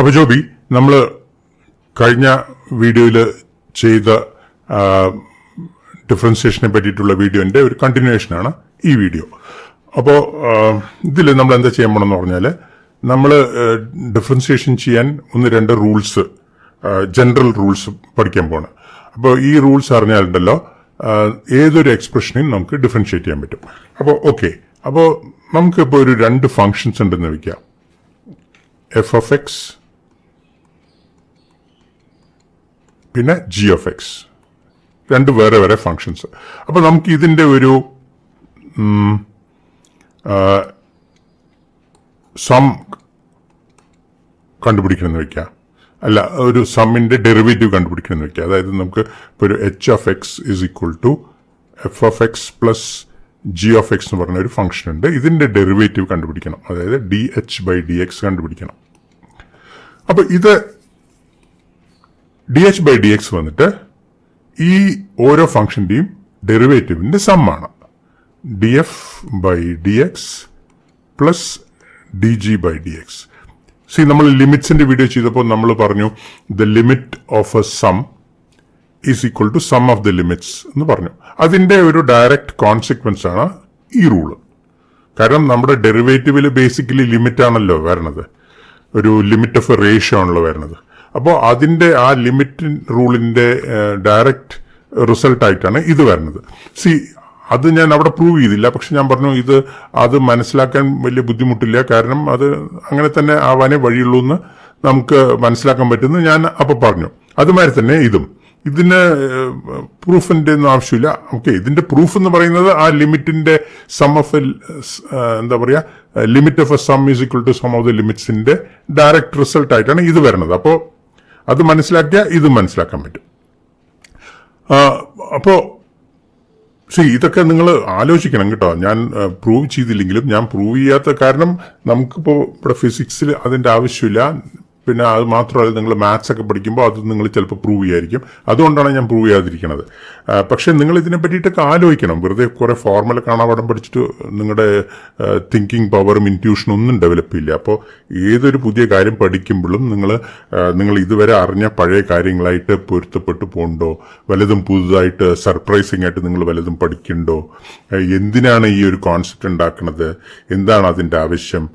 അപ്പോൾ ജോബി, നമ്മൾ കഴിഞ്ഞ വീഡിയോയിൽ ചെയ്ത ഡിഫറൻസിയേഷനെ പറ്റിയിട്ടുള്ള വീഡിയോന്റെ ഒരു കണ്ടിന്യൂവേഷനാണ് ഈ വീഡിയോ. അപ്പോൾ ഇതിൽ നമ്മൾ എന്താ ചെയ്യാൻ പോകണമെന്ന് പറഞ്ഞാൽ, നമ്മൾ ഡിഫറൻസിയേഷൻ ചെയ്യാൻ 1-2 റൂൾസ്, ജനറൽ റൂൾസ് പഠിക്കാൻ പോകണം. അപ്പോൾ ഈ റൂൾസ് അറിഞ്ഞാലുണ്ടല്ലോ ഏതൊരു എക്സ്പ്രഷനെയും നമുക്ക് ഡിഫറൻഷിയേറ്റ് ചെയ്യാൻ പറ്റും. അപ്പോൾ ഓക്കെ, അപ്പോൾ നമുക്കിപ്പോൾ ഒരു 2 ഫങ്ഷൻസ് ഉണ്ടെന്ന് വയ്ക്കാം. എഫ് ഓഫ് എക്സ് പിന്നെ ജി ഓഫ് എക്സ്, 2 വേറെ വേറെ ഫങ്ഷൻസ്. അപ്പോൾ നമുക്ക് ഇതിന്റെ ഒരു സം കണ്ടുപിടിക്കണമെന്ന് വെക്കാം, അല്ല ഒരു സമ്മിന്റെ ഡെറിവേറ്റീവ് കണ്ടുപിടിക്കണമെന്ന് വെക്കാം. അതായത് നമുക്ക് ഇപ്പോൾ ഒരു H of X is equal to F of X plus G of X എന്ന് പറഞ്ഞ ഒരു ഫംഗ്ഷൻ ഉണ്ട്. ഇതിന്റെ ഡെറിവേറ്റീവ് കണ്ടുപിടിക്കണം, അതായത് D H by D X കണ്ടുപിടിക്കണം. അപ്പൊ ഇത് D H by D X വന്നിട്ട് ഈ ഓരോ ഫംഗ്ഷന്റെയും ഡെറിവേറ്റീവിന്റെ സമ്മാണ്. D F by D X plus D G by D X. നമ്മൾ ലിമിറ്റ്സിന്റെ വീഡിയോ ചെയ്തപ്പോൾ നമ്മൾ പറഞ്ഞു the limit of a sum is equal to sum of the limits എന്ന് പറഞ്ഞു. അതിന്റെ ഒരു ഡയറക്റ്റ് കോൺസിക്വൻസ് ആണ് ഈ റൂള്. കാരണം നമ്മുടെ ഡെറിവേറ്റീവില് ബേസിക്കലി ലിമിറ്റ് ആണല്ലോ വരണത്, ഒരു ലിമിറ്റ് ഓഫ് എ റേഷ്യോ ആണല്ലോ വരുന്നത്. അപ്പോൾ അതിന്റെ ആ ലിമിറ്റ് റൂളിന്റെ ഡയറക്റ്റ് റിസൾട്ട് ആയിട്ടാണ് ഇത് വരുന്നത്. അത് ഞാൻ അവിടെ പ്രൂവ് ചെയ്തില്ല, പക്ഷെ ഞാൻ പറഞ്ഞു അത് മനസ്സിലാക്കാൻ വലിയ ബുദ്ധിമുട്ടില്ല, കാരണം അത് അങ്ങനെ തന്നെ ആവാനേ വഴിയുള്ളൂ എന്ന് നമുക്ക് മനസ്സിലാക്കാൻ പറ്റുന്നു ഞാൻ അപ്പൊ പറഞ്ഞു. അതുമാതിരി തന്നെ ഇതിന് പ്രൂഫിന്റെ ഒന്നും ആവശ്യമില്ല. ഓക്കെ, ഇതിന്റെ പ്രൂഫ് എന്ന് പറയുന്നത് ആ ലിമിറ്റിന്റെ സം ഓഫ് എന്താ പറയാ, limit of a sum is equal to sum of the ലിമിറ്റ്സിന്റെ ഡയറക്റ്റ് റിസൾട്ട് ആയിട്ടാണ് ഇത് വരുന്നത്. അപ്പോ അത് മനസ്സിലാക്കിയാൽ ഇത് മനസ്സിലാക്കാൻ പറ്റും. അപ്പോ ഇതൊക്കെ നിങ്ങൾ ആലോചിക്കണം കേട്ടോ. ഞാൻ പ്രൂവ് ചെയ്തില്ലെങ്കിലും, ഞാൻ പ്രൂവ് ചെയ്യാത്ത കാരണം നമുക്കിപ്പോ ഇവിടെ ഫിസിക്സിൽ അതിന്റെ ആവശ്യമില്ല. പിന്നെ അത് മാത്രമല്ല, നിങ്ങൾ മാത്സ് ഒക്കെ പഠിക്കുമ്പോൾ അത് നിങ്ങൾ ചിലപ്പോൾ പ്രൂവ് ചെയ്യായിരിക്കും. അതുകൊണ്ടാണ് ഞാൻ പ്രൂവ് ചെയ്യാതിരിക്കുന്നത്. പക്ഷെ നിങ്ങൾ ഇതിനെ പറ്റിയിട്ടൊക്കെ ആലോചിക്കണം. വെറുതെ കുറെ ഫോർമുല കാണാപാഠം പഠിച്ചിട്ട് നിങ്ങളുടെ തിങ്കിങ് പവറും ഇൻറ്റ്യൂഷനും ഒന്നും ഡെവലപ്പ് ചെയ്യില്ല. അപ്പോൾ ഏതൊരു പുതിയ കാര്യം പഠിക്കുമ്പോഴും നിങ്ങൾ ഇതുവരെ അറിഞ്ഞ പഴയ കാര്യങ്ങളായിട്ട് പൊരുത്തപ്പെട്ടു പോകണ്ടോ, വല്ലതും പുതുതായിട്ട് സർപ്രൈസിംഗ് ആയിട്ട് നിങ്ങൾ വല്ലതും പഠിക്കണ്ടോ, എന്തിനാണ് ഈ ഒരു കോൺസെപ്റ്റ് ഉണ്ടാക്കുന്നത്, എന്താണ് അതിന്റെ ആവശ്യം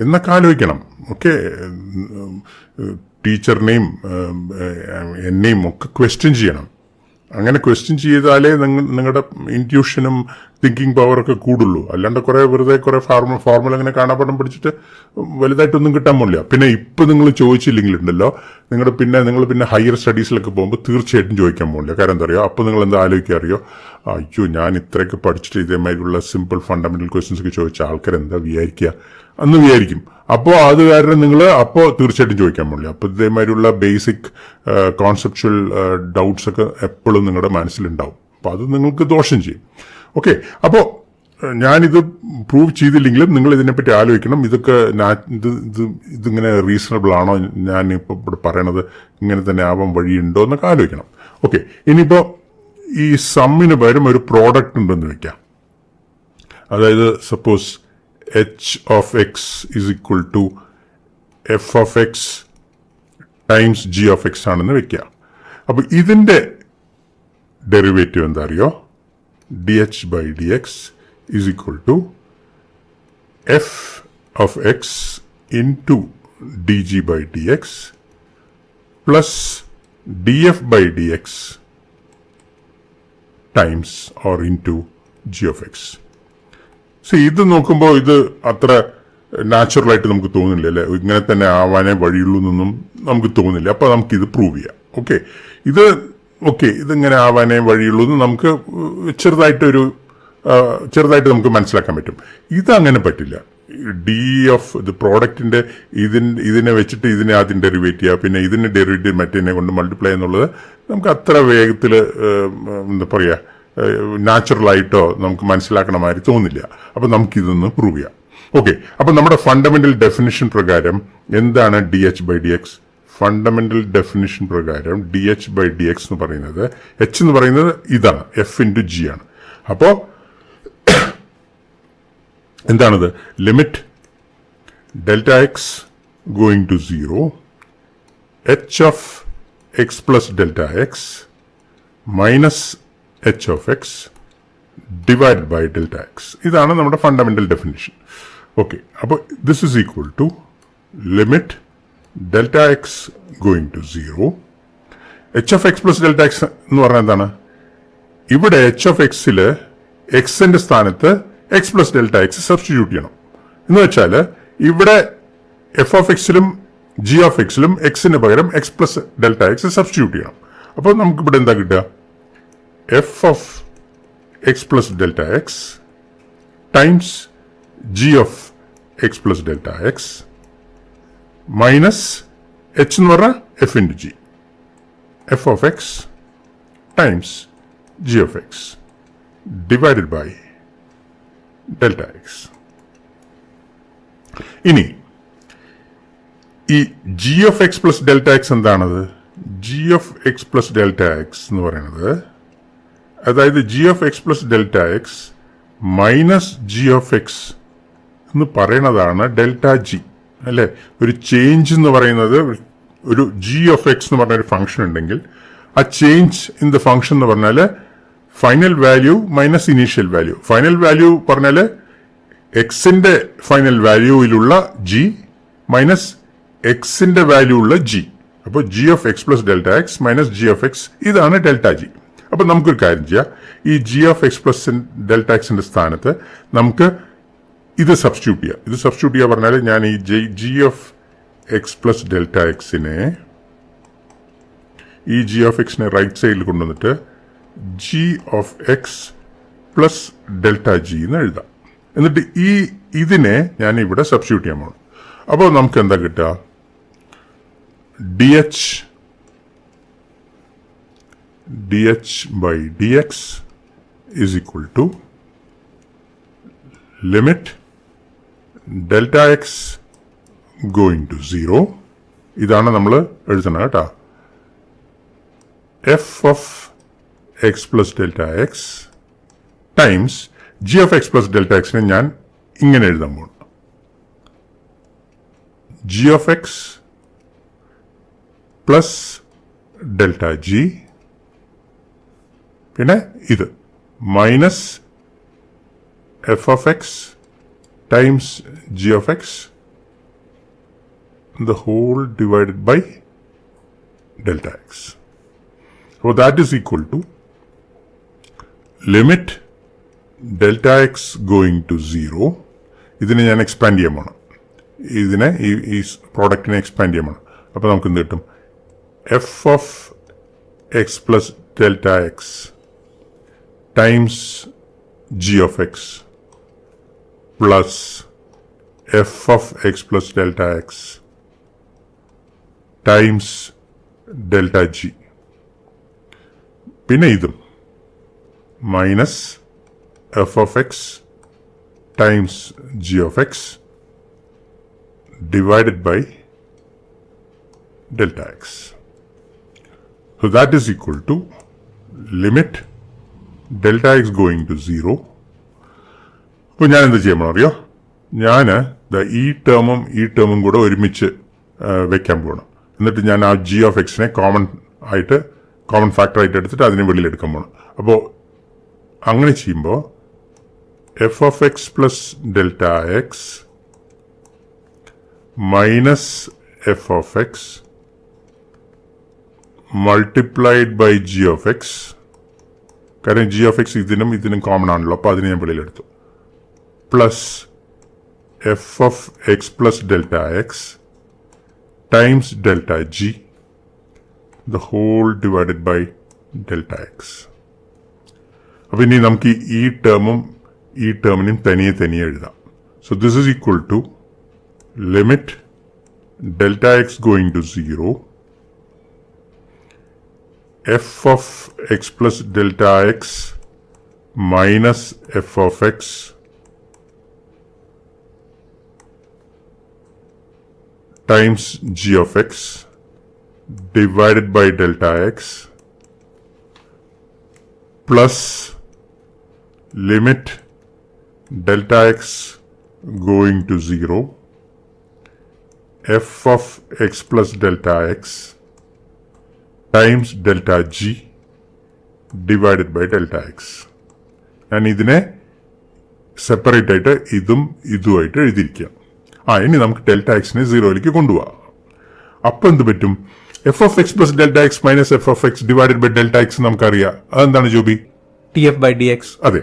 എന്നൊക്കെ ആലോചിക്കണം. ഓക്കെ, ടീച്ചറിനെയും എന്നെയും ഒക്കെ ക്വസ്റ്റ്യൻ ചെയ്യണം. അങ്ങനെ ക്വസ്റ്റ്യൻ ചെയ്താലേ നിങ്ങളുടെ ഇൻറ്റ്യൂഷനും തിങ്കിങ് പവറൊക്കെ കൂടുള്ളൂ. അല്ലാണ്ട് വെറുതെ കുറെ ഫോർമുല അങ്ങനെ കാണാപ്പാഠം പഠിച്ചിട്ട് വലുതായിട്ടൊന്നും കിട്ടാൻ പോലില്ല. പിന്നെ ഇപ്പൊ നിങ്ങൾ ചോദിച്ചില്ലെങ്കിലുണ്ടല്ലോ, നിങ്ങൾ പിന്നെ ഹയർ സ്റ്റഡീസിലൊക്കെ പോകുമ്പോൾ തീർച്ചയായിട്ടും ചോദിക്കാൻ പോകില്ല. കാരണം എന്താ അറിയോ, അപ്പൊ നിങ്ങൾ എന്താ ആലോചിക്കുക അറിയോ, അയ്യോ ഞാൻ ഇത്രയൊക്കെ പഠിച്ചിട്ട് ഇതേമാതിരിയുള്ള സിമ്പിൾ ഫണ്ടമെന്റൽ ക്വസ്റ്റ്യൻസ് ഒക്കെ ചോദിച്ച ആൾക്കാർ എന്താ വിചാരിക്കുക എന്ന് വിചാരിക്കും. അപ്പോൾ അത് കാരണം നിങ്ങൾ തീർച്ചയായിട്ടും ചോദിക്കാൻ പോകില്ല. അപ്പൊ ഇതേമാതിരിയുള്ള ബേസിക് കോൺസെപ്ച്വൽ ഡൗട്ട്സ് ഒക്കെ എപ്പോഴും നിങ്ങളുടെ മനസ്സിലുണ്ടാവും. അപ്പൊ അത് നിങ്ങൾക്ക് ദോഷം ചെയ്യും. ഓക്കെ, അപ്പോ ഞാനിത് പ്രൂവ് ചെയ്തില്ലെങ്കിലും നിങ്ങൾ ഇതിനെപ്പറ്റി ആലോചിക്കണം. ഇതിങ്ങനെ റീസണബിൾ ആണോ, ഞാനിപ്പോ ഇവിടെ പറയണത് ഇങ്ങനെ തന്നെ ആവാൻ വഴിയുണ്ടോ എന്നൊക്കെ ആലോചിക്കണം. ഓക്കെ, ഇനിയിപ്പോ ഈ സമ്മിന് പകരം ഒരു പ്രോഡക്റ്റ് ഉണ്ടെന്ന് വെക്കാം. അതായത് suppose h of X is equal to F of X times G of x ആണെന്ന് വെക്കാം. അപ്പൊ ഇതിന്റെ ഡെറിവേറ്റീവ് എന്താ അറിയോ, d H by D x is equal to F of x into d G by D X plus d F by D x times or into g of x. ഇത് നോക്കുമ്പോൾ ഇത് അത്ര നാച്ചുറൽ ആയിട്ട് നമുക്ക് തോന്നില്ല അല്ലെ, ഇങ്ങനെ തന്നെ ആവാനേ വഴിയുള്ളൂ എന്നൊന്നും നമുക്ക് തോന്നില്ല. അപ്പൊ നമുക്കിത് പ്രൂവ് ചെയ്യാം. ഇതിങ്ങനെ ആവാനേ വഴിയുള്ളൂ എന്ന് നമുക്ക് ചെറുതായിട്ട് നമുക്ക് മനസ്സിലാക്കാൻ പറ്റും. ഇതങ്ങനെ പറ്റില്ല. ഡി ഓഫ് ദ പ്രോഡക്റ്റിന്റെ ഇതിനെ വെച്ചിട്ട് ഇതിനെ ആദ്യം ഡെറിവേറ്റ് ചെയ്യുക, പിന്നെ ഇതിന്റെ ഡെറിവേറ്റീവ് മറ്റേനെ കൊണ്ട് മൾട്ടിപ്ലൈ എന്നുള്ളത് നമുക്ക് അത്ര വേഗത്തില് എന്താ പറയാ, നാച്ചുറൽ ആയിട്ടോ നമുക്ക് മനസ്സിലാക്കണ മാതിരി തോന്നില്ല. അപ്പൊ നമുക്കിതൊന്ന് പ്രൂവ് ചെയ്യാം. ഓക്കെ, അപ്പൊ നമ്മുടെ ഫണ്ടമെന്റൽ ഡെഫിനിഷൻ പ്രകാരം എന്താണ് D H by D X? Fundamental definition പ്രകാരം D H by D X എന്ന് പറയുന്നത്, എച്ച് എന്ന് പറയുന്നത് ഇതാണ്, എഫ് ഇൻറ്റു ജി ആണ്. അപ്പോ എന്താണത്? Limit delta X going to 0 h of x plus delta x minus h of x divided by delta x. ഇതാണ് നമ്മുടെ ഫണ്ടമെന്റൽ ഡെഫിനിഷൻ. ഓക്കെ, അപ്പോൾ this is equal to limit delta X going to 0. H of X plus delta X എന്ന് പറഞ്ഞാൽ എന്താണ്? ഇവിടെ h of എക്സിൽ എക്സിന്റെ സ്ഥാനത്ത് x plus delta x substitute ചെയ്യണം. എന്ന് വെച്ചാൽ ഇവിടെ എഫ് ഓഫ് എക്സിലും ജി ഓഫ് എക്സിലും എക്സിന് പകരം x plus delta x substitute ചെയ്യണം. അപ്പോൾ നമുക്ക് ഇവിടെ എന്താ കിട്ടുക? F of X plus delta X times G of X plus delta X minus H എന്ന് പറഞ്ഞാൽ F into G, F of X times G of X divided by delta X. ഇനി ഈ G of X plus delta X എന്താണത്? G of X plus delta X എന്ന് പറയുന്നത്, അതായത് G of X plus delta X minus G of X എന്ന് പറയുന്നതാണ് delta G, അല്ലെ? ഒരു ചേഞ്ച് എന്ന് പറയുന്നത്, ഒരു ജി ഓഫ് എക്സ് എന്ന് പറഞ്ഞ ഒരു ഫംഗ്ഷൻ ഉണ്ടെങ്കിൽ ആ ചേഞ്ച് ഇൻ ദ ഫംഗ്ഷൻ എന്ന് പറഞ്ഞാൽ final value minus initial value. Final value പറഞ്ഞാൽ എക്സിന്റെ ഫൈനൽ വാല്യൂയിലുള്ള ജി മൈനസ് എക്സിന്റെ വാല്യൂ ഉള്ള ജി. അപ്പോൾ G of X plus delta X minus G of X, ഇതാണ് ഡെൽറ്റ ജി. അപ്പൊ നമുക്കൊരു കാര്യം ചെയ്യാം, ഈ G of X plus delta എക്സിന്റെ സ്ഥാനത്ത് നമുക്ക് ഇത് സബ്സ്റ്റിറ്റ്യൂട്ട് ചെയ്യാം. ഇത് സബ്സ്റ്റിറ്റ്യൂട്ട് ചെയ്യാൻ പറഞ്ഞാൽ ഞാൻ ഈ G of X plus delta എക്സിനെ, ഈ ജി ഓഫ് എക്സിനെ റൈറ്റ് സൈഡിൽ കൊണ്ടുവന്നിട്ട് G of X plus delta G എന്ന് എഴുതാം. എന്നിട്ട് ഇതിനെ ഞാൻ ഇവിടെ സബ്സ്റ്റിറ്റ്യൂട്ട് ചെയ്യാൻ പോകണം. അപ്പോൾ നമുക്ക് എന്താ കിട്ടുക? D H by D X is equal to limit delta X going to 0. ഇതാണ് നമ്മൾ എഴുതുന്നത് കേട്ടോ. F of X plus delta X times G of X plus delta എക്സിനെ ഞാൻ ഇങ്ങനെ എഴുതാൻ പോകുന്നു. G of X plus delta G, പിന്നെ ഇത് minus F of X times G of X the whole divided by delta x. So that is equal to limit delta x going to 0. ഇതിനെ ഞാൻ expand ചെയ്യാൻ പോകണം. ഇതിനെ ഈ പ്രോഡക്റ്റിനെ expand ചെയ്യാൻ പോകണം. അപ്പോൾ നമുക്ക് എന്ത് കിട്ടും? F of X plus delta X times G of X plus F of X plus delta X times delta G, പിന്നെ ഇതും minus F of X times G of X divided by delta x. So that is equal to limit delta X going to 0. അപ്പോൾ ഞാൻ എന്ത് ചെയ്യാൻ അറിയോ? ഞാൻ ഈ ടേമും കൂടെ ഒരുമിച്ച് വെക്കാൻ പോകണം. എന്നിട്ട് ഞാൻ ആ ജി ഓഫ് എക്സിനെ കോമൺ ഫാക്ടർ ആയിട്ട് എടുത്തിട്ട് അതിനെ വെളിയിലെടുക്കാൻ പോകണം. അപ്പോൾ അങ്ങനെ ചെയ്യുമ്പോൾ F of X plus delta X minus F of X multiplied by G of X, കാരണം ജി ഓഫ് എക്സ് ഇതിനും കോമൺ ആണല്ലോ, അപ്പോൾ അതിനെ ഞാൻ വെളിയിലെടുത്തു, plus F of X plus delta X times delta g, the whole divided by delta x. അപ്പോൾ ഇനി നമുക്ക് ഈ ടേമിനും തനിയെ എഴുതാം. So this is equal to limit delta x going to 0, f of x plus delta x minus f of x times g of x divided by delta x plus limit delta x going to 0, f of x plus delta x times delta g divided by delta x. ഞാൻ ഇതിനെ separate ആയിട്ട് ഇതുമായിട്ട് എഴുതിയിരിക്കുക. ഇനി നമുക്ക് delta എക്സിനെ 0യിലേക്ക് കൊണ്ടുപോവാം. അപ്പൊ എന്ത് പറ്റും? F of X plus delta X minus F of X divided by delta x നമുക്കറിയാം. അതെന്താണ് ജോബി? df by dx. അതെ.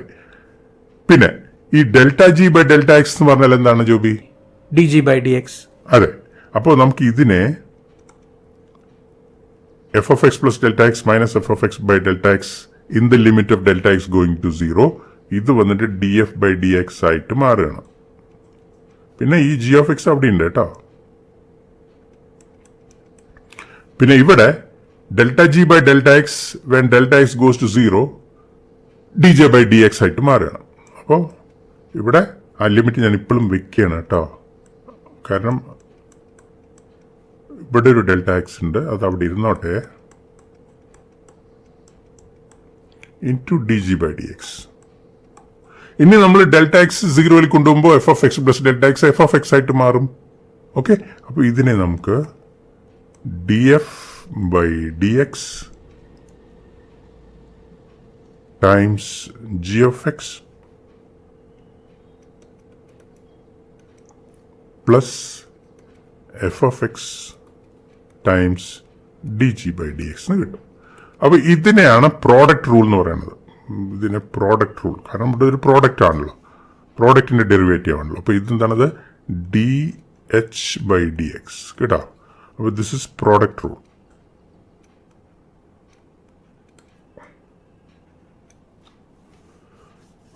പിന്നെ ഈ delta g by delta X എന്ന് പറഞ്ഞാൽ എന്താണ് ജോബി? dg by dx. അതെ. അപ്പോൾ നമുക്ക് ഇതിനെ f of X plus delta X minus F of x by delta x in the limit of delta X going to 0 ഇത് വന്നിട്ട് d F by D x ആയിട്ട് മാറുകയാണ്. പിന്നെ ഈ ജി ഓഫ് എക്സ് അവിടെ ഉണ്ട് കേട്ടോ. പിന്നെ ഇവിടെ delta g by delta x when delta x goes to 0 d j by D x ആയിട്ട് മാറുകയാണ്. അപ്പോൾ ഇവിടെ ആ ലിമിറ്റ് ഞാൻ ഇപ്പോഴും വെക്കുകയാണ് കേട്ടോ. കാരണം ഇവിടെ ഒരു ഡെൽറ്റ എക്സ് ഉണ്ട്, അത് അവിടെ ഇരുന്നോട്ടെ. Into d G by D x. ഇനി നമ്മൾ ഡെൽറ്റ എക്സ് 0യിൽ കൊണ്ടുപോകുമ്പോൾ f of X plus delta x f of x ആയിട്ട് മാറും. ഓക്കെ, അപ്പോൾ ഇതിനെ നമുക്ക് d F by D x times G of X plus F of X times d G by D X എന്ന് കിട്ടും. അപ്പോൾ ഇതിനെയാണ് പ്രോഡക്റ്റ് റൂൾ എന്ന് പറയുന്നത്. ഇതിനെ പ്രോഡക്റ്റ് റൂൾ, കാരണം ഇവിടെ ഒരു പ്രോഡക്റ്റ് ആണല്ലോ, പ്രോഡക്റ്റിന്റെ ഡെറിവേറ്റീവ് ആണല്ലോ. അപ്പോൾ ഇതെന്താണത്? D H by D X കേട്ടോ. അപ്പോൾ this is product rule.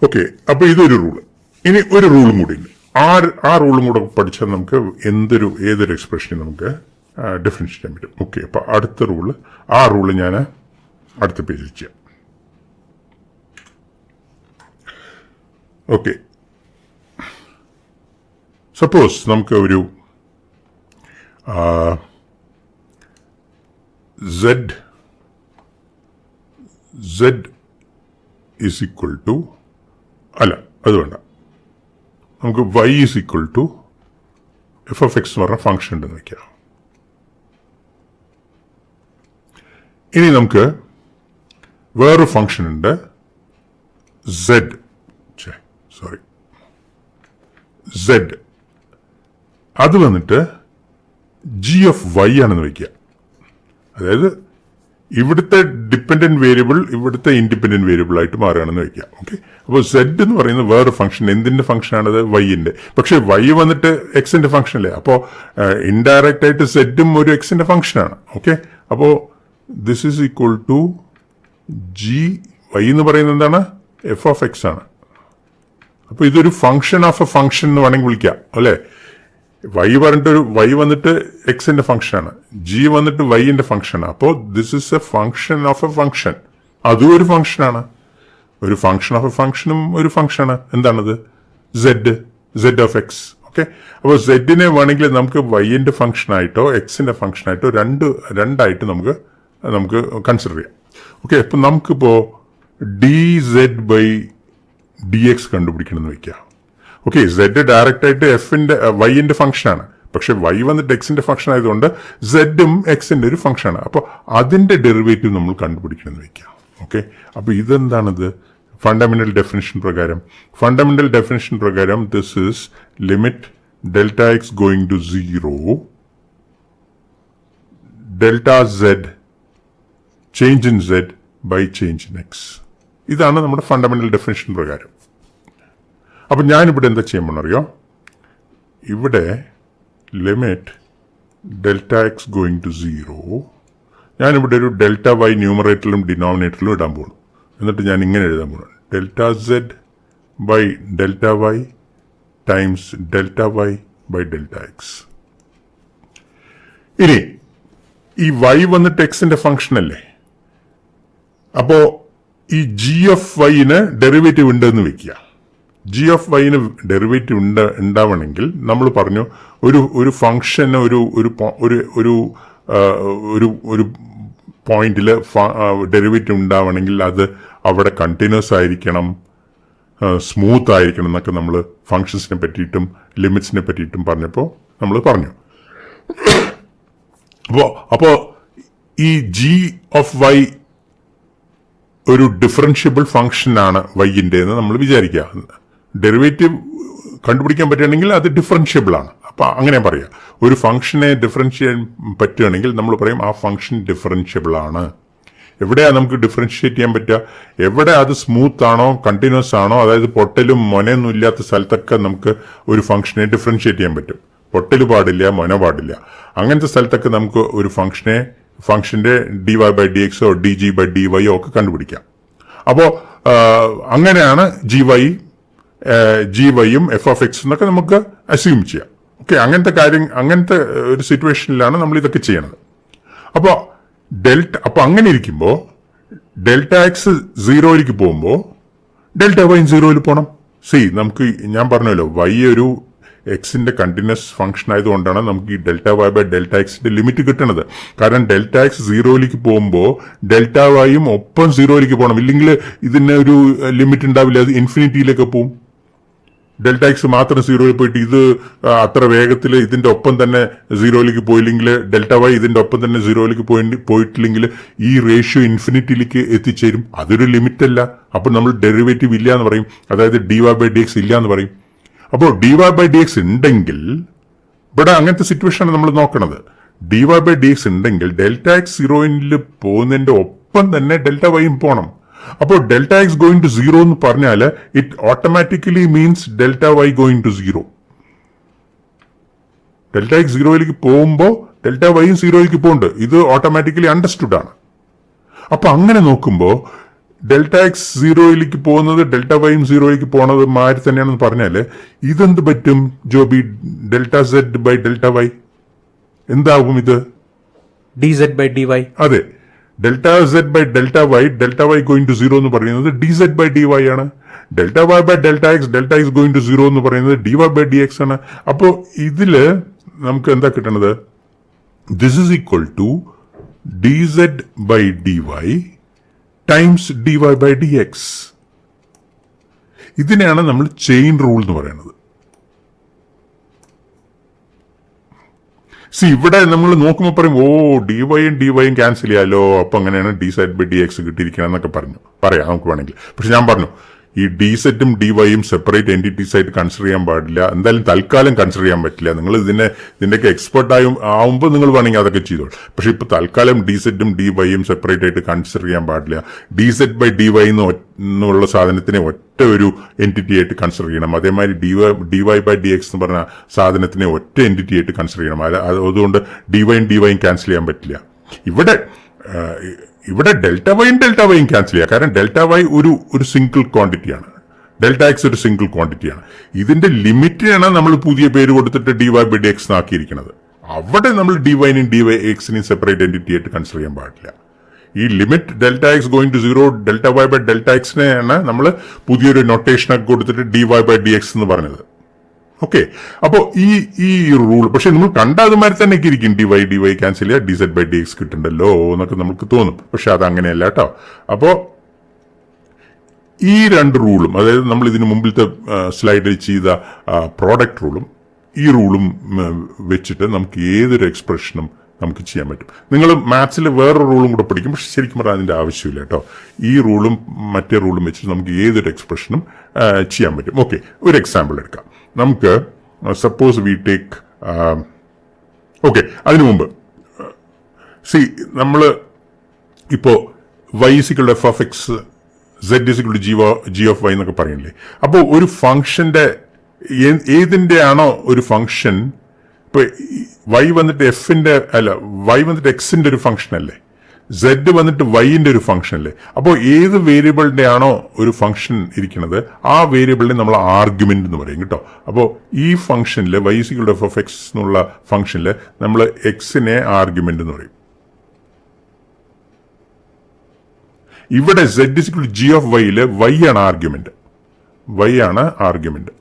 Okay, അപ്പൊ ഇതൊരു റൂള്. ഇനി ഒരു റൂളും കൂടി ഉണ്ട്. ആ റൂളും കൂടെ പഠിച്ചാൽ നമുക്ക് ഏതൊരു എക്സ്പ്രഷനും നമുക്ക് ഡിഫറൻഷ്യേറ്റ് ചെയ്യാൻ പറ്റും. ഓക്കെ, അപ്പൊ അടുത്ത റൂള്, ആ റൂള് ഞാൻ അടുത്ത പേജിൽ ചെയ്യാം. ഓക്കെ, സപ്പോസ് നമുക്ക് ഒരു z ഈസ് ഈക്വൽ ടു, അല്ല അത് വേണ്ട, നമുക്ക് y is equal to F of X എന്ന് പറഞ്ഞ ഫംഗ്ഷൻ ഉണ്ടെന്ന് വയ്ക്കാം. ഇനി നമുക്ക് വേറൊരു ഫംഗ്ഷൻ ഉണ്ട് z, അത് വന്നിട്ട് ജി ഓഫ് വൈ ആണെന്ന് വയ്ക്കുക. അതായത് ഇവിടുത്തെ ഡിപ്പെൻഡന്റ് വേരിയബിൾ ഇവിടുത്തെ ഇൻഡിപെൻഡന്റ് വേരിയബിൾ ആയിട്ട് മാറുകയാണെന്ന് വയ്ക്കുക. ഓക്കെ, അപ്പോൾ സെഡ് എന്ന് പറയുന്നത് വേറെ ഫംഗ്ഷൻ, എന്തിന്റെ ഫംഗ്ഷൻ ആണത്? വൈന്റെ. പക്ഷെ വൈ വന്നിട്ട് എക്സിന്റെ ഫംഗ്ഷൻ അല്ലേ, അപ്പോൾ ഇൻഡയറക്റ്റ് ആയിട്ട് സെഡും ഒരു എക്സിന്റെ ഫംഗ്ഷനാണ്. ഓക്കെ, അപ്പോൾ this is equal to g, y എന്ന് പറയുന്നത് എന്താണ്? എഫ് ഓഫ് എക്സ് ആണ്. അപ്പോൾ ഇതൊരു ഫംഗ്ഷൻ ഓഫ് എ ഫംഗ്ഷൻ എന്ന് വേണമെങ്കിൽ വിളിക്കാം അല്ലെ. വൈ വന്നിട്ട് എക്സിന്റെ ഫംഗ്ഷനാണ്, ജി വന്നിട്ട് വൈന്റെ ഫംഗ്ഷനാണ്. അപ്പോൾ this is A function of A function, അതും ഒരു ഫംഗ്ഷനാണ്. ഒരു ഫംഗ്ഷൻ ഓഫ് എ ഫംഗ്ഷനും ഒരു ഫംഗ്ഷനാണ്. എന്താണത്? Z of X. ഓക്കെ, അപ്പോൾ സെഡിനെ വേണമെങ്കിൽ നമുക്ക് വൈന്റെ ഫംഗ്ഷനായിട്ടോ എക്സിന്റെ ഫംഗ്ഷനായിട്ടോ രണ്ടായിട്ട് നമുക്ക് കൺസിഡർ ചെയ്യാം. ഓക്കെ, അപ്പൊ നമുക്കിപ്പോ D Z by D X കണ്ടുപിടിക്കണമെന്ന് വെക്കാം. ഓക്കെ, സെഡ് ഡയറക്റ്റ് ആയിട്ട് വൈന്റെ ഫംഗ്ഷനാണ്, പക്ഷെ വൈ വന്നിട്ട് എക്സിന്റെ ഫംഗ്ഷൻ ആയതുകൊണ്ട് സെഡും എക്സിന്റെ ഒരു ഫംഗ്ഷനാണ്. അപ്പോൾ അതിന്റെ ഡെറിവേറ്റീവ് നമ്മൾ കണ്ടുപിടിക്കണമെന്ന് വെക്കാം. ഓക്കെ, അപ്പൊ ഇതെന്താണിത്? ഫണ്ടമെന്റൽ ഡെഫിനിഷൻ പ്രകാരം this is limit delta X going to 0 delta z change in z by change in x. ഇതാണ് നമ്മുടെ ഫണ്ടമെന്റൽ ഡെഫിനിഷൻ പ്രകാരം. അപ്പൊ ഞാനിവിടെ എന്താ ചെയ്യാൻ പോണറിയോ? ഇവിടെ limit delta X going to 0, ഞാനിവിടെ ഒരു ഡെൽറ്റ വൈ ന്യൂമറേറ്ററിലും ഡിനോമിനേറ്ററിലും ഇടാൻ പോകുന്നു. എന്നിട്ട് ഞാൻ ഇങ്ങനെ എഴുതാൻ പോകുന്നു: delta Z by delta y times delta Y by delta X. ഇനി ഈ വൈ വന്നിട്ട് എക്സിന്റെ ഫംഗ്ഷൻ അല്ലേ, അപ്പോ ഈ ജി ഓഫ് വൈന് ഡെറിവേറ്റീവ് ഉണ്ടെന്ന് വെക്കുക. ജി ഓഫ് വൈന് ഡെറിവേറ്റീവ് ഉണ്ടാവണമെങ്കിൽ നമ്മൾ പറഞ്ഞു ഒരു ഫംഗ്ഷന് ഒരു പോയിന്റിൽ ഡെറിവേറ്റീവ് ഉണ്ടാവണമെങ്കിൽ അത് അവിടെ കണ്ടിന്യൂസ് ആയിരിക്കണം, സ്മൂത്ത് ആയിരിക്കണം എന്നൊക്കെ നമ്മൾ ഫംഗ്ഷൻസിനെ പറ്റിയിട്ടും ലിമിറ്റ്സിനെ പറ്റിയിട്ടും പറഞ്ഞപ്പോൾ നമ്മൾ പറഞ്ഞു. അപ്പോ ഈ ജി ഓഫ് വൈ ഒരു ഡിഫറൻഷ്യബിൾ ഫംഗ്ഷനാണ് വൈൻ്റെ എന്ന് നമ്മൾ വിചാരിക്കുക. ഡെറിവേറ്റീവ് കണ്ടുപിടിക്കാൻ പറ്റുകയാണെങ്കിൽ അത് ഡിഫറൻഷ്യബിൾ ആണ്. അപ്പൊ അങ്ങനെ പറയാം, ഒരു ഫംഗ്ഷനെ ഡിഫറൻഷിയേറ്റ് പറ്റുകയാണെങ്കിൽ നമ്മൾ പറയും ആ ഫംഗ്ഷൻ ഡിഫറൻഷ്യബിൾ ആണ്. എവിടെയാ നമുക്ക് ഡിഫറൻഷിയേറ്റ് ചെയ്യാൻ പറ്റുക? എവിടെ അത് സ്മൂത്ത് ആണോ കണ്ടിന്യൂസ് ആണോ, അതായത് പൊട്ടലും മൊനയൊന്നും ഇല്ലാത്ത സ്ഥലത്തൊക്കെ നമുക്ക് ഒരു ഫംഗ്ഷനെ ഡിഫറൻഷിയേറ്റ് ചെയ്യാൻ പറ്റും. പൊട്ടൽ പാടില്ല, മൊന പാടില്ല. അങ്ങനത്തെ സ്ഥലത്തൊക്കെ നമുക്ക് ഒരു ഫംഗ്ഷന്റെ ഡി വൈ ബൈ ഡി എക്സോ ഡി ജി ബൈ ഡി വൈയോ ഒക്കെ കണ്ടുപിടിക്കാം. അപ്പോൾ അങ്ങനെയാണ് ജി വൈയും എഫ് ഓഫ് എക്സ് എന്നൊക്കെ നമുക്ക് അസ്യൂം ചെയ്യാം. ഓക്കെ, അങ്ങനത്തെ ഒരു സിറ്റുവേഷനിലാണ് നമ്മൾ ഇതൊക്കെ ചെയ്യണത്. അപ്പൊ അങ്ങനെ ഇരിക്കുമ്പോൾ ഡെൽറ്റ എക്സ് സീറോയിലേക്ക് പോകുമ്പോൾ ഡെൽറ്റ വൈ സീറോയിൽ പോകണം. നമുക്ക് ഞാൻ പറഞ്ഞല്ലോ, വൈ ഒരു എക്സിന്റെ കണ്ടിന്യൂസ് ഫംഗ്ഷൻ ആയതുകൊണ്ടാണ് നമുക്ക് ഈ ഡെൽറ്റ വൈ ബൈ ഡെൽറ്റ എക്സിന്റെ ലിമിറ്റ് കിട്ടുന്നത്. കാരണം ഡെൽറ്റ എക്സ് സീറോയിലേക്ക് പോകുമ്പോൾ ഡെൽറ്റ വൈയും ഒപ്പം സീറോയിലേക്ക് പോകണം. ഇല്ലെങ്കിൽ ഇതിന് ഒരു ലിമിറ്റ് ഉണ്ടാവില്ല, അത് ഇൻഫിനിറ്റിയിലേക്ക് പോകും. ഡെൽറ്റ എക്സ് മാത്രം സീറോയിൽ പോയിട്ട് ഇത് അത്ര വേഗത്തിൽ ഇതിന്റെ ഒപ്പം തന്നെ സീറോയിലേക്ക് പോയില്ലെങ്കിൽ, ഡെൽറ്റ വൈ ഇതിന്റെ ഒപ്പം തന്നെ സീറോയിലേക്ക് പോയിട്ടില്ലെങ്കിൽ ഈ റേഷ്യോ ഇൻഫിനിറ്റിയിലേക്ക് എത്തിച്ചേരും. അതൊരു ലിമിറ്റ് അല്ല. അപ്പോൾ നമ്മൾ ഡെറിവേറ്റീവ് ഇല്ല എന്ന് പറയും, അതായത് D Y by D X ഇല്ല എന്ന് പറയും. അപ്പോൾ D Y by D X ഉണ്ടെങ്കിൽ, ഇവിടെ അങ്ങനത്തെ സിറ്റുവേഷനാണ് നമ്മൾ നോക്കണത്. D Y by D X ഉണ്ടെങ്കിൽ ഡെൽറ്റ എക്സ് സീറോയിൽ പോകുന്നതിന്റെ ഒപ്പം തന്നെ ഡെൽറ്റ വൈയും പോകണം. അപ്പോൾ delta X going to zero എന്ന് പറഞ്ഞാൽ it automatically means delta Y going to zero. Delta X സീറോയിലേക്ക് പോകുമ്പോൾ ഡെൽറ്റ വൈയും സീറോയിലേക്ക് പോകുന്നുണ്ട്. ഇത് ഓട്ടോമാറ്റിക്കലി അണ്ടർസ്റ്റുഡ് ആണ്. അപ്പൊ അങ്ങനെ നോക്കുമ്പോൾ ഡെൽറ്റ എക്സ് സീറോയിലേക്ക് പോകുന്നത് ഡെൽറ്റ വൈയും സീറോയിലേക്ക് പോകുന്നത് മാതിരി തന്നെയാണെന്ന് പറഞ്ഞാല് ഇതെന്ത് പറ്റും Joby? Delta Z by delta Y എന്താകും ഇത്? D Z by D Y. അതെ, delta Z by delta Y going to zero എന്ന് പറയുന്നത് D Z by D Y ആണ്. Delta Y by delta X going to zero എന്ന് പറയുന്നത് D Y by D X ആണ്. അപ്പോ ഇതില് നമുക്ക് എന്താ കിട്ടണത്? This is equal to D Z by D Y times D Y by D X. ഇതിനെയാണ് നമ്മൾ ചെയിൻ റൂൾ എന്ന് പറയുന്നത്. ഇവിടെ നമ്മൾ നോക്കുമ്പോൾ പറയും, ഓ ഡി വൈയും ക്യാൻസൽ ചെയ്യാലോ, അപ്പൊ അങ്ങനെയാണ് D Z by D X കിട്ടിയിരിക്കണം എന്നൊക്കെ പറയാം നമുക്ക് വേണമെങ്കിൽ. പക്ഷെ ഞാൻ പറഞ്ഞു, ഈ ഡി സെറ്റും ഡി വൈയും സെപ്പറേറ്റ് എൻറ്റിറ്റീസ് ആയിട്ട് കൺസിഡർ ചെയ്യാൻ പാടില്ല. എന്തായാലും തൽക്കാലം കൺസിഡർ ചെയ്യാൻ പറ്റില്ല. നിങ്ങൾ ഇതിന്റെയൊക്കെ എക്സ്പെർട്ട് ആവുമ്പോൾ നിങ്ങൾ വേണമെങ്കിൽ അതൊക്കെ ചെയ്തോളൂ. പക്ഷെ ഇപ്പൊ തൽക്കാലം ഡി സെറ്റും ഡി വൈയും സെപ്പറേറ്റ് ആയിട്ട് കൺസിഡർ ചെയ്യാൻ പാടില്ല. D z by D y എന്നുള്ള സാധനത്തിനെ ഒറ്റ ഒരു എൻറ്റിറ്റി ആയിട്ട് കൺസിഡർ ചെയ്യണം. അതേമാതിരി d Y by D X എന്ന് പറഞ്ഞ സാധനത്തിനെ ഒറ്റ എൻറ്റിറ്റി ആയിട്ട് കൺസിഡർ ചെയ്യണം. അതുകൊണ്ട് ഡി വൈയും ക്യാൻസൽ ചെയ്യാൻ പറ്റില്ല. ഇവിടെ ഡെൽറ്റ വൈയും ക്യാൻസൽ ചെയ്യാം. കാരണം ഡെൽറ്റ വൈ ഒരു സിംഗിൾ ക്വാണ്ടിറ്റിയാണ്, ഡെൽറ്റ എക്സ് ഒരു സിംഗിൾ ക്വാണ്ടിറ്റിയാണ്. ഇതിന്റെ ലിമിറ്റിനാണ് നമ്മൾ പുതിയ പേര് കൊടുത്തിട്ട് D Y by D X ആക്കിയിരിക്കുന്നത്. അവിടെ നമ്മൾ ഡി വൈനെയും ഡി വൈ എക്സിനെയും സെപ്പറേറ്റ് എൻറ്റിറ്റി ആയിട്ട് കൺസിഡർ ചെയ്യാൻ പാടില്ല. ഈ limit delta X going to zero delta Y by delta എക്സിനെയാണ് നമ്മൾ പുതിയൊരു നൊട്ടേഷനൊക്കെ കൊടുത്തിട്ട് D Y by D X എന്ന് പറഞ്ഞത്. ഓക്കെ, അപ്പോ ഈ റൂൾ പക്ഷെ നമ്മൾ കണ്ടതുമാതിരി തന്നെ ഇരിക്കും. ഡി വൈ ക്യാൻസൽ ചെയ്യുക, D Z by D X കിട്ടുന്നുണ്ടല്ലോ എന്നൊക്കെ നമുക്ക് തോന്നും. പക്ഷെ അത് അങ്ങനെയല്ല കേട്ടോ. അപ്പോ ഈ രണ്ട് റൂളും, അതായത് നമ്മൾ ഇതിന് മുമ്പിലത്തെ സ്ലൈഡിൽ ചെയ്ത പ്രോഡക്റ്റ് റൂളും ഈ റൂളും വെച്ചിട്ട് നമുക്ക് ഏതൊരു എക്സ്പ്രഷനും നമുക്ക് ചെയ്യാൻ പറ്റും. നിങ്ങൾ മാത്സിൽ വേറൊരു റൂളും കൂടെ പഠിക്കും, പക്ഷെ ശരിക്കും പറഞ്ഞാൽ അതിന്റെ ആവശ്യമില്ല കേട്ടോ. ഈ റൂളും മറ്റേ റൂളും വെച്ചിട്ട് നമുക്ക് ഏതൊരു എക്സ്പ്രഷനും ചെയ്യാൻ പറ്റും. ഓക്കെ, ഒരു എക്സാമ്പിൾ എടുക്കാം. നമുക്ക് സപ്പോസ് വി ടേക്ക് ഓക്കെ, അതിനു മുമ്പ് നമ്മൾ ഇപ്പോ y = f of x, z = g of y എന്നൊക്കെ പറയില്ലേ. അപ്പോൾ ഒരു ഫംഗ്ഷന്റെ ഏതിന്റെ ആണോ ഒരു ഫംഗ്ഷൻ, ഇപ്പൊ y വന്നിട്ട് y വന്നിട്ട് എക്സിന്റെ ഒരു ഫംഗ്ഷൻ അല്ലേ, z വന്നിട്ട് വൈന്റെ ഒരു ഫംഗ്ഷൻ അല്ലേ. അപ്പോൾ ഏത് വേരിയബിളിന്റെ ആണോ ഒരു ഫംഗ്ഷൻ ഇരിക്കുന്നത് ആ വേരിയബിളിനെ നമ്മൾ ആർഗ്യുമെന്റ് എന്ന് പറയും കേട്ടോ. അപ്പോൾ ഈ ഫംഗ്ഷനിൽ y = f of x എന്നുള്ള ഫംഗ്ഷനിൽ നമ്മൾ എക്സിനെ ആർഗ്യുമെന്റ് എന്ന് പറയും. ഇവിടെ z = g of y y ആണ് ആർഗ്യുമെന്റ്.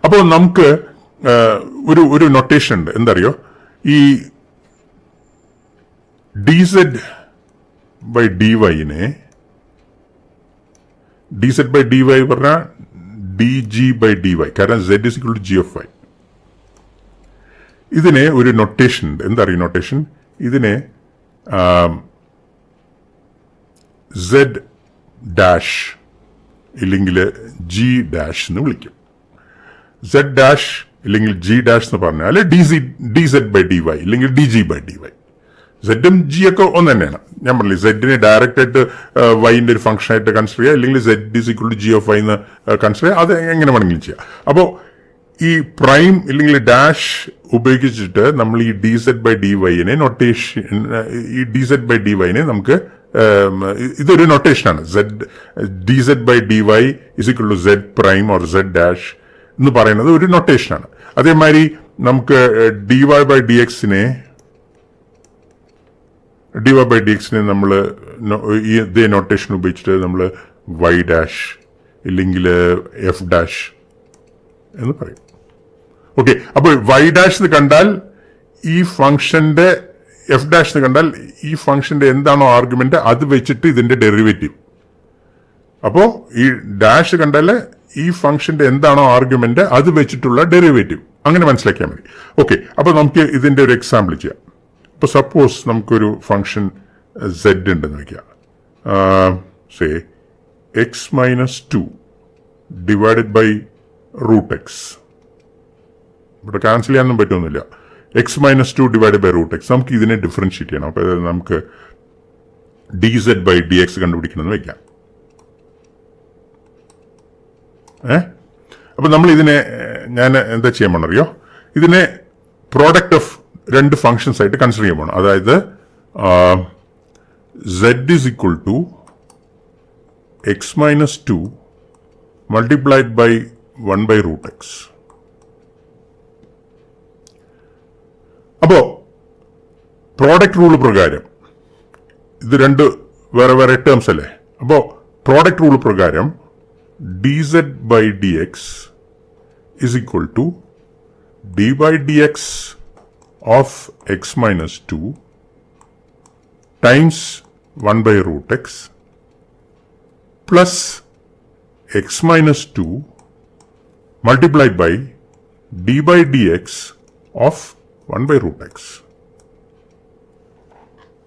അപ്പോൾ നമുക്ക് ഒരു നൊട്ടേഷൻ ഉണ്ട്. എന്തറിയോ, ഈ ഡി സെഡ് ബൈ ഡി വൈനെ പറഞ്ഞാൽ d G by D y, കാരണം z = g of y. ഇതിനെ ഒരു നൊട്ടേഷൻ ഉണ്ട്. എന്താ അറിയും നൊട്ടേഷൻ? ഇതിനെ സെഡ് ഡാഷ് ഇല്ലെങ്കിൽ ജി ഡാഷ് എന്ന് വിളിക്കും. സെഡ് ഡാഷ് ഇല്ലെങ്കിൽ ജി ഡാഷ് എന്ന് പറഞ്ഞാൽ D Z by D Y ഇല്ലെങ്കിൽ D G by D Y. സെഡും ജി ഒക്കെ ഒന്ന് തന്നെയാണ്. ഞാൻ പറഞ്ഞില്ലേ, സെഡിനെ ഡയറക്റ്റ് ആയിട്ട് വൈന്റെ ഒരു ഫംഗ്ഷൻ ആയിട്ട് കൺസിഡർ ചെയ്യുക, അല്ലെങ്കിൽ z is equal to g of Y എന്ന് കൺസിഡർ ചെയ്യുക. അത് എങ്ങനെ വേണമെങ്കിലും ചെയ്യാം. അപ്പോൾ ഈ പ്രൈം ഇല്ലെങ്കിൽ ഡാഷ് ഉപയോഗിച്ചിട്ട് നമ്മൾ ഈ ഡി സെഡ് ബൈ ഡി വൈനെ നൊട്ടേഷൻ, ഈ ഡി സെഡ് ബൈ ഡി വൈനെ നമുക്ക് ഇതൊരു നൊട്ടേഷനാണ്. D Z by D Y is equal to Z prime or Z dash എന്ന് പറയുന്നത് ഒരു നൊട്ടേഷനാണ്. അതേമാതിരി നമുക്ക് ഡി വൈ ബൈ ഡി എക്സിനെ നമ്മൾ ഇതേ നൊട്ടേഷൻ ഉപയോഗിച്ചിട്ട് നമ്മൾ വൈ ഡാഷ് ഇല്ലെങ്കിൽ എഫ് ഡാഷ് എന്ന് പറയും. ഓക്കെ, അപ്പോൾ വൈ ഡാഷ് എന്ന് കണ്ടാൽ ഈ ഫംഗ്ഷന്റെ, എഫ് ഡാഷ് എന്ന് കണ്ടാൽ ഈ ഫംഗ്ഷന്റെ എന്താണോ ആർഗ്യുമെന്റ് അത് വെച്ചിട്ട് ഇതിന്റെ ഡെറിവേറ്റീവ്. അപ്പോ ഈ ഡാഷ് കണ്ടാല് ഈ ഫംഗ്ഷന്റെ എന്താണോ ആർഗ്യുമെന്റ് അത് വെച്ചിട്ടുള്ള ഡെറിവേറ്റീവ്. അങ്ങനെ മനസ്സിലാക്കിയാൽ മതി. ഓക്കെ, അപ്പൊ നമുക്ക് ഇതിന്റെ ഒരു എക്സാമ്പിൾ ചെയ്യാം. ഇപ്പൊ സപ്പോസ് നമുക്കൊരു ഫംഗ്ഷൻ സെഡ് ഉണ്ടെന്ന് വയ്ക്കുക. Say X minus 2 divided by root X. ഇവിടെ ക്യാൻസൽ ചെയ്യാനൊന്നും പറ്റുമൊന്നുമില്ല. X minus 2 divided by root X. നമുക്ക് ഇതിനെ ഡിഫറൻഷിയേറ്റ് ചെയ്യണം. അപ്പൊ നമുക്ക് D Z by D X കണ്ടുപിടിക്കണമെന്ന് വയ്ക്കാം. അപ്പൊ നമ്മൾ ഇതിനെ, ഞാൻ എന്താ ചെയ്യാൻ പോണറിയോ, ഇതിനെ പ്രോഡക്റ്റ് ഓഫ് രണ്ട് ഫംഗ്ഷൻസ് ആയിട്ട് കൺസിഡർ ചെയ്യാൻ പോകണം. അതായത് Z is equal to X minus 2 multiplied by 1 by root X. അപ്പോ പ്രോഡക്റ്റ് റൂൾ പ്രകാരം ഇത് രണ്ട് വേറെ വേറെ ടേംസ് അല്ലേ. അപ്പോ പ്രോഡക്റ്റ് റൂൾ പ്രകാരം dz by dx is equal to d by dx of x minus 2 times 1 by root x plus x minus 2 multiplied by d by dx of 1 by root x.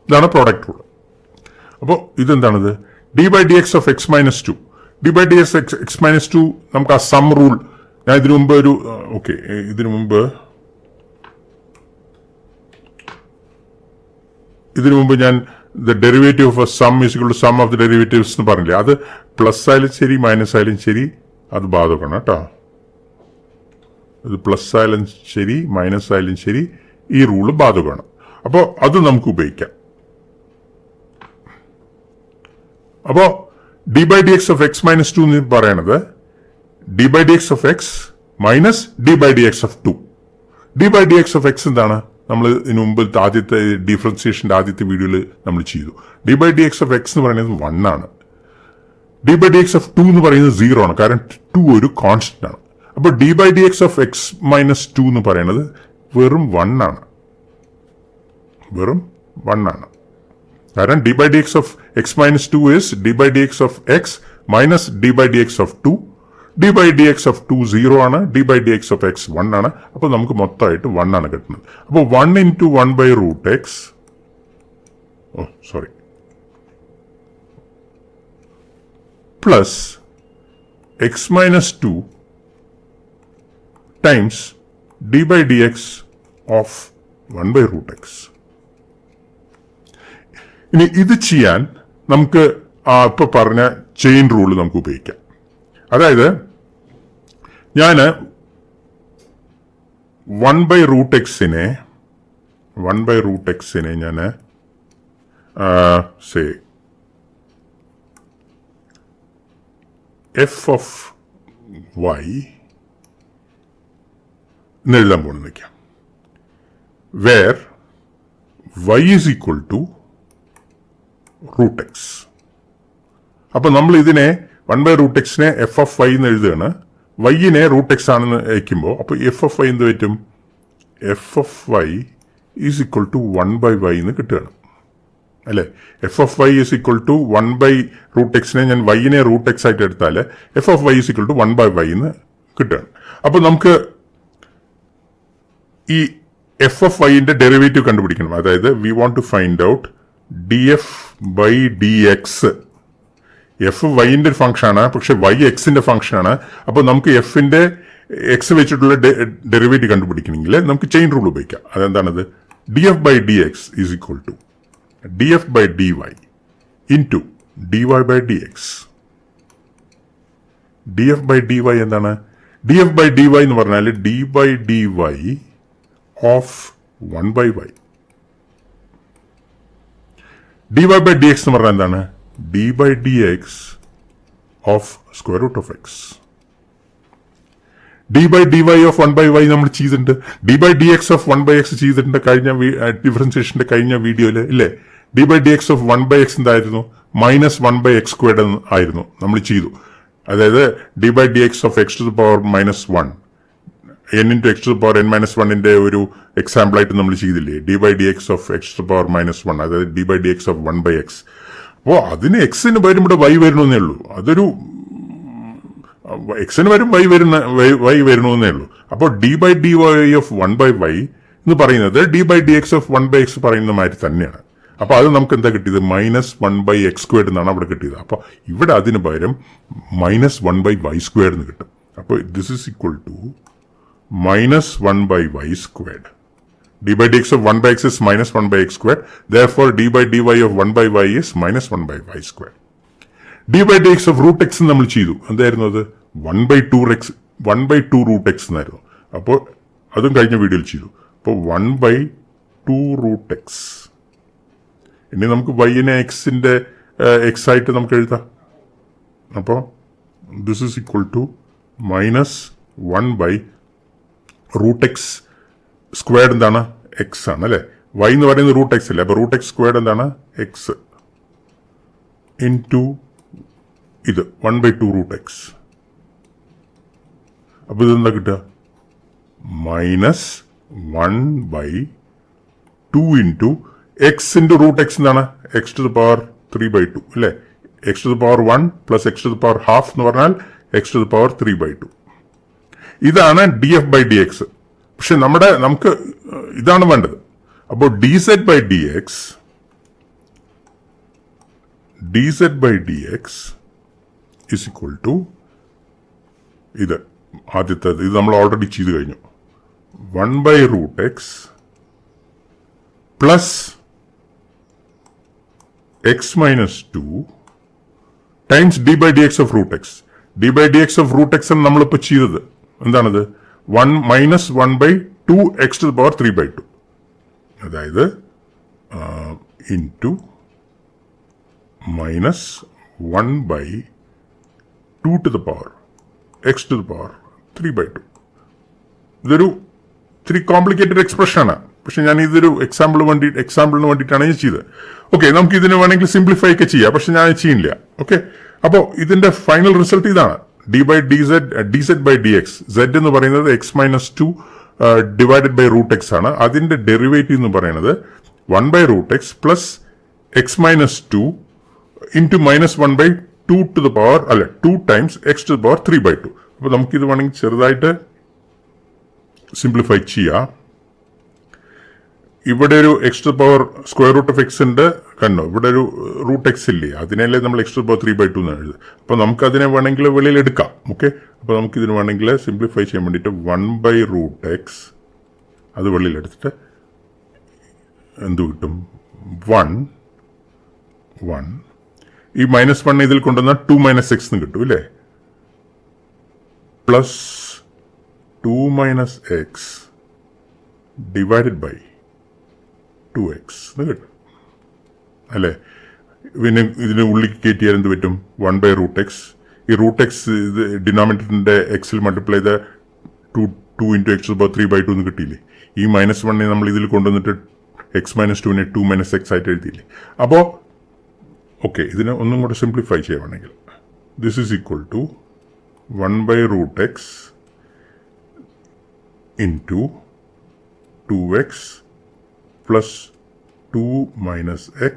ഇതാണ് product rule. അപ്പോൾ ഇതെന്താണിത്? d by dx of x minus 2. D by D x x minus 2 നമുക്ക് ആ sum rule, ഞാൻ ഇതിനു മുമ്പ് ഞാൻ the derivative of a sum is equal to sum of the derivatives എന്ന് പറഞ്ഞില്ലേ. അത് പ്ലസ് ആയാലും ശരി മൈനസ് ആയാലും ശരി അത് ബാധകമാണ് കേട്ടോ. ഇത് പ്ലസ് ആയാലും ശരി മൈനസ് ആയാലും ശരി ഈ റൂള് ബാധകമാണ്. അപ്പോൾ അത് നമുക്ക് ഉപയോഗിക്കാം. അപ്പോ d by D x of x minus 2 എന്ന് പറയണത് d by D x of x minus d by D x of 2. D by D x of x എന്താണ്? നമ്മൾ ഇതിനു മുമ്പ് ആദ്യത്തെ ഡിഫറൻസിയേഷന്റെ ആദ്യത്തെ വീഡിയോയിൽ നമ്മൾ ചെയ്തു. D by D x of X എന്ന് പറയുന്നത് 1 ആണ്. D by D x of 2 എന്ന് പറയുന്നത് 0 ആണ്. കാരണം 2 ഒരു കോൺസ്റ്റന്റ് ആണ്. അപ്പോൾ d by D x of x minus 2 എന്ന് പറയുന്നത് വെറും 1 ആണ്. വെറും 1 ആണ്. കാരണം d by D x of x minus 2 is d by D x of x minus d by D x of 2. D by D x of 2 0 ആണ്. D by D x of x 1 ആണ്. അപ്പോൾ നമുക്ക് മൊത്തമായിട്ട് 1 ആണ് കിട്ടുന്നത്. അപ്പോൾ 1 into 1 by root x, plus x minus 2 times d by dx of 1 by root x. ഇനി ഇത് ചെയ്യാൻ നമുക്ക് ഇപ്പൊ പറഞ്ഞ ചെയിൻ റൂൾ നമുക്ക് ഉപയോഗിക്കാം. അതായത് ഞാൻ 1 by root xനെ ഞാൻ സേ എഫ് ഓഫ് വൈ എന്ന് എഴുതാൻ പോണെന്ന് വയ്ക്കാം. Where Y is equal to root X. അപ്പൊ നമ്മൾ ഇതിനെ 1 by root xനെ എഫ് ഓഫ് വൈ എന്ന് എഴുതുകയാണ്. വൈനെ റൂട്ട് എക്സ് ആണെന്ന് വയ്ക്കുമ്പോൾ അപ്പൊ എഫ് ഓഫ് വൈ എന്ത് പറ്റും? F of y is equal to 1 by y എന്ന് കിട്ടുകയാണ് അല്ലെ. F of y is equal to 1 by root xനെ ഞാൻ വൈനെ റൂട്ട് എക്സ് ആയിട്ട് എടുത്താൽ f of y is equal to 1 by y എന്ന് കിട്ടുകയാണ്. അപ്പൊ നമുക്ക് ഈ എഫ് ഓഫ് വൈന്റെ ഡെറിവേറ്റീവ് കണ്ടുപിടിക്കണം. അതായത് we want to find out D F by D X. F വൈന്റെ ഒരു ഫംഗ്ഷനാണ്, പക്ഷെ വൈ എക്സിന്റെ ഫംഗ്ഷനാണ്. അപ്പോൾ നമുക്ക് എഫിന്റെ എക്സ് വെച്ചിട്ടുള്ള ഡെറിവേറ്റീവ് കണ്ടുപിടിക്കണമെങ്കിൽ നമുക്ക് ചെയിൻ റൂൾ ഉപയോഗിക്കാം. അതെന്താണത്? D F by D X is equal to D F by D Y into D Y by D X. D F by D Y എന്താണ്? D F by D Y എന്ന് പറഞ്ഞാൽ D by D Y of 1 by y. dy by dx എന്ന് പറഞ്ഞാൽ എന്താണ്? d by dx of square root of x. d by dy of 1 by y നമ്മൾ ചെയ്തിട്ടുണ്ട്. d by dx of 1 by x ചെയ്തിട്ടുണ്ട് കഴിഞ്ഞ ഡിഫറൻസിയേഷന്റെ കഴിഞ്ഞ വീഡിയോയിൽ ഇല്ലേ? d by dx of 1 by x എന്തായിരുന്നു? -1 by x സ്ക്വയർഡ് ആയിരുന്നു നമ്മൾ ചെയ്തു. അതായത് d by dx of x to the power -1 n into x to the power n-1ന്റെ ഒരു എക്സാമ്പിൾ ആയിട്ട് നമ്മൾ ചെയ്തില്ലേ? d by dx of x to the power -1, അതായത് d by dx of 1 by x. അപ്പോൾ അതിന് എക്സിന് വരും ഇവിടെ y വരണമെന്നേ ഉള്ളൂ. അതൊരു എക്സിന് വരും y വരണമെന്നേ ഉള്ളൂ. അപ്പോൾ d by dy of 1 by y എന്ന് പറയുന്നത് d by dx of 1 by x പറയുന്ന മാതിരി തന്നെയാണ്. അപ്പൊ അത് നമുക്ക് എന്താ കിട്ടിയത്? -1 by x സ്ക്വയർഡ് എന്നാണ് അവിടെ കിട്ടിയത്. അപ്പൊ ഇവിടെ അതിന് പകരം -1 by y സ്ക്വയർഡ് എന്ന് കിട്ടും. അപ്പോൾ this is equal to -1 by y squared. d by dx of 1 by x is -1 by x squared. Therefore, d by dy of 1 by y is -1 by y squared. d by dx of root x നമ്മൾ ചെയ്തു. എന്തായിരുന്നു അത്? 1 by 2 root x എന്നായിരുന്നു. അപ്പോൾ അതും കഴിഞ്ഞ വീഡിയോയിൽ ചെയ്തു. അപ്പോൾ 1 by 2 root x. ഇനി നമുക്ക് y-നെ എക്സിന്റെ എക്സ് ആയിട്ട് നമുക്ക് എഴുതാം. അപ്പോൾ this is equal to -1 by root x squared എന്താണ്? എക്സ് ആണ് അല്ലെ? വൈ എന്ന് പറയുന്നത് റൂട്ട് എക്സ് അല്ലേ? അപ്പൊ റൂട്ട് എക്സ് സ്ക്വയർഡ് എന്താണ്? എക്സ് ഇൻറ്റു ഇത് 1 by 2 root x. അപ്പൊ ഇതെന്താ കിട്ടുക? -1 by 2 into x into root x എന്താണ്? x to the power 3 by 2 അല്ലെ? x to the power 1 plus x to the power half എന്ന് പറഞ്ഞാൽ x to the power 3 by 2. ഇതാണ് d F by D x. പക്ഷെ നമുക്ക് ഇതാണ് വേണ്ടത്. അപ്പോൾ d Z by D x is equal to ഇത് ആദ്യത്തേത്. ഇത് നമ്മൾ ഓൾറെഡി ചെയ്തു കഴിഞ്ഞു. 1 by root x plus x minus 2 times d by D x of root x. D by D x of root x എന്ന് നമ്മളിപ്പോൾ ചെയ്തത് എന്താണത്? 1 by 2 x to the power 3 by 2. അതായത് into -1 by 2 to the power x to the power 3 by 2. ഇതൊരു ഇത്തിരി complicated എക്സ്പ്രഷനാണ്. പക്ഷെ ഞാൻ ഇതൊരു എക്സാമ്പിളിന് വേണ്ടിയിട്ടാണ് ഞാൻ ചെയ്തത്. ഓക്കെ, നമുക്ക് ഇതിന് വേണമെങ്കിൽ സിംപ്ലിഫൈ ഒക്കെ ചെയ്യാം, പക്ഷെ ഞാൻ ചെയ്യുന്നില്ല. ഓക്കെ, അപ്പോൾ ഇതിന്റെ ഫൈനൽ റിസൾട്ട് ഇതാണ്. d by dz by dx. z എന്ന് പറയുന്നത് x minus 2 divided by root x ആണ്. അതിന്റെ ഡെറിവേറ്റീവ് എന്ന് പറയുന്നത് 1 by root x plus x minus 2 into -1 by 2 to the power 2 times x to the power 3 by 2. അപ്പോൾ നമുക്കിത് വേണമെങ്കിൽ ചെറുതായിട്ട് സിംപ്ലിഫൈ ചെയ്യാം. ഇവിടെ ഒരു x to the power square root of x ഉണ്ട് കണ്ടോ? ഇവിടെ ഒരു റൂട്ട് എക്സ് ഇല്ലേ? അതിനല്ലേ നമ്മൾ x to the power 3 by 2 എന്ന് എഴുതുന്നത്. അപ്പോൾ നമുക്ക് അതിനെ വേണമെങ്കിൽ വെളിയിൽ എടുക്കാം. ഓക്കെ, അപ്പോൾ നമുക്ക് ഇതിന് വേണമെങ്കിൽ സിംപ്ലിഫൈ ചെയ്യാൻ വേണ്ടിയിട്ട് 1 by root x അത് വെളിയിൽ എടുത്തിട്ട് എന്ത് കിട്ടും? 1 ഈ -1 ഇതിൽ കൊണ്ടുവന്നാൽ 2 minus x എന്ന് കിട്ടും ഇല്ലേ? Plus 2 minus x divided by 2x എന്ന് കിട്ടും അല്ലേ? പിന്നെ ഇതിന് ഉള്ളിൽ കയറ്റിയാൽ എന്ത് പറ്റും? 1 by root x. ഈ റൂട്ട് എക്സ് ഇത് ഡിനോമിനേറ്ററിന്റെ എക്സിൽ മൾട്ടിപ്ലൈ ചെയ്ത 2 into x to the power 3 by 2 എന്ന് കിട്ടിയില്ലേ? ഈ -1 നമ്മൾ ഇതിൽ കൊണ്ടുവന്നിട്ട് x minus 2 2 minus x ആയിട്ട് എഴുതിയില്ലേ? അപ്പോൾ ഓക്കെ, ഇതിനെ ഒന്നും കൂടെ സിംപ്ലിഫൈ ചെയ്യുവാണെങ്കിൽ this is equal to 1 by root x into 2x plus 2 minus x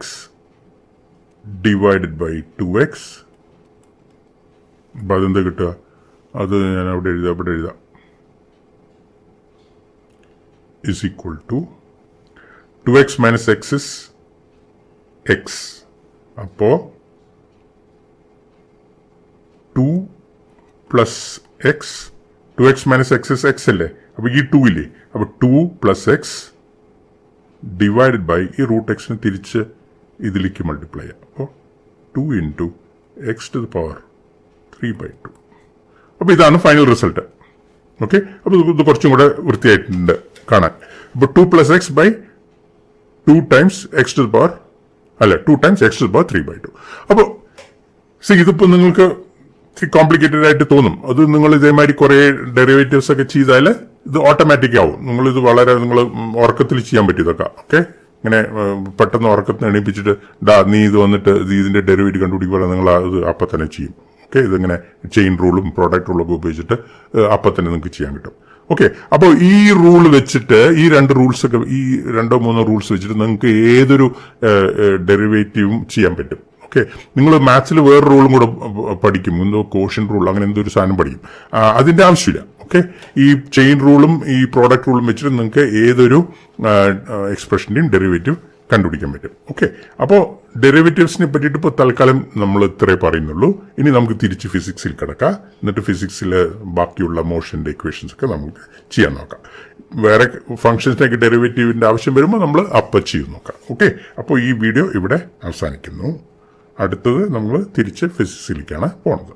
divided by 2x. അപ്പം അതെന്താ കിട്ടുക? അത് ഞാൻ അവിടെ എഴുതാം is equal to 2x minus x is x. അപ്പോൾ 2 plus x, 2x minus x is x അല്ലേ? അപ്പോൾ ഈ 2 ഇല്ലേ? അപ്പോൾ 2 plus x ഡിവൈഡഡ് ബൈ ഈ റൂട്ട് എക്സിന് തിരിച്ച് ഇതിലേക്ക് മൾട്ടിപ്ലൈ ചെയ്യാം. അപ്പോൾ 2 into x to the power 3/2. അപ്പോൾ ഇതാണ് ഫൈനൽ റിസൾട്ട്. ഓക്കെ, അപ്പോൾ ഇത് കുറച്ചും കൂടെ വൃത്തിയായിട്ടുണ്ട് കാണാൻ. അപ്പോൾ 2 plus x by 2 times x to the power 2 times x to the power 3/2. അപ്പോൾ ഇതിപ്പോൾ നിങ്ങൾക്ക് കോംപ്ലിക്കേറ്റഡ് ആയിട്ട് തോന്നും. അത് നിങ്ങൾ ഇതേമാതിരി കുറേ ഡെറിവേറ്റീവ്സ് ഒക്കെ ചെയ്താൽ ഇത് ഓട്ടോമാറ്റിക് ആവും. നിങ്ങളിത് വളരെ നിങ്ങൾ ഉറക്കത്തിൽ ചെയ്യാൻ പറ്റും ഇതൊക്കെ. ഓക്കെ, ഇങ്ങനെ പെട്ടെന്ന് ഉറക്കത്തിന് എണീപ്പിച്ചിട്ട് നീ ഇത് വന്നിട്ട് ഇതിന്റെ ഡെറിവേറ്റീവ് കണ്ടുപിടിക്കുക നിങ്ങൾ അത് അപ്പം തന്നെ ചെയ്യും. ഓക്കെ, ഇതിങ്ങനെ ചെയിൻ റൂളും പ്രോഡക്റ്റ് റൂളും ഒക്കെ ഉപയോഗിച്ചിട്ട് അപ്പം തന്നെ നിങ്ങൾക്ക് ചെയ്യാൻ കിട്ടും. ഓക്കെ, അപ്പോൾ ഈ റൂൾ വെച്ചിട്ട് ഈ 2 റൂൾസ് ഒക്കെ ഈ 2-3 റൂൾസ് വെച്ചിട്ട് നിങ്ങൾക്ക് ഏതൊരു ഡെറിവേറ്റീവും ചെയ്യാൻ പറ്റും. ഓക്കെ, നിങ്ങൾ മാത്സിൽ വേറെ റൂളും കൂടെ പഠിക്കും, എന്തോ കോഷ്യൻ റൂൾ അങ്ങനെ എന്തോ ഒരു സാധനം പഠിക്കും. അതിന്റെ ആവശ്യമില്ല. ഓക്കെ, ഈ ചെയിൻ റൂളും ഈ പ്രോഡക്റ്റ് റൂളും വെച്ചിട്ട് നിങ്ങൾക്ക് ഏതൊരു എക്സ്പ്രഷന്റെയും ഡെറിവേറ്റീവ് കണ്ടുപിടിക്കാൻ പറ്റും. ഓക്കെ, അപ്പോൾ ഡെറിവേറ്റീവ്സിനെ പറ്റിയിട്ട് ഇപ്പോൾ തൽക്കാലം നമ്മൾ ഇത്രേ പറയുന്നുള്ളൂ. ഇനി നമുക്ക് തിരിച്ച് ഫിസിക്സിൽ കിടക്കാം. എന്നിട്ട് ഫിസിക്സിൽ ബാക്കിയുള്ള മോഷന്റെ ഇക്വേഷൻസ് ഒക്കെ നമുക്ക് ചെയ്യാൻ നോക്കാം. വേറെ ഫംഗ്ഷൻസിനൊക്കെ ഡെറിവേറ്റീവിന്റെ ആവശ്യം വരുമ്പോൾ നമ്മൾ അപ്പം ചെയ്ത് നോക്കാം. ഓക്കെ, അപ്പോൾ ഈ വീഡിയോ ഇവിടെ അവസാനിക്കുന്നു. അടുത്തത് നമ്മൾ തിരിച്ച് ഫിസിക്സിലേക്കാണ് പോണത്.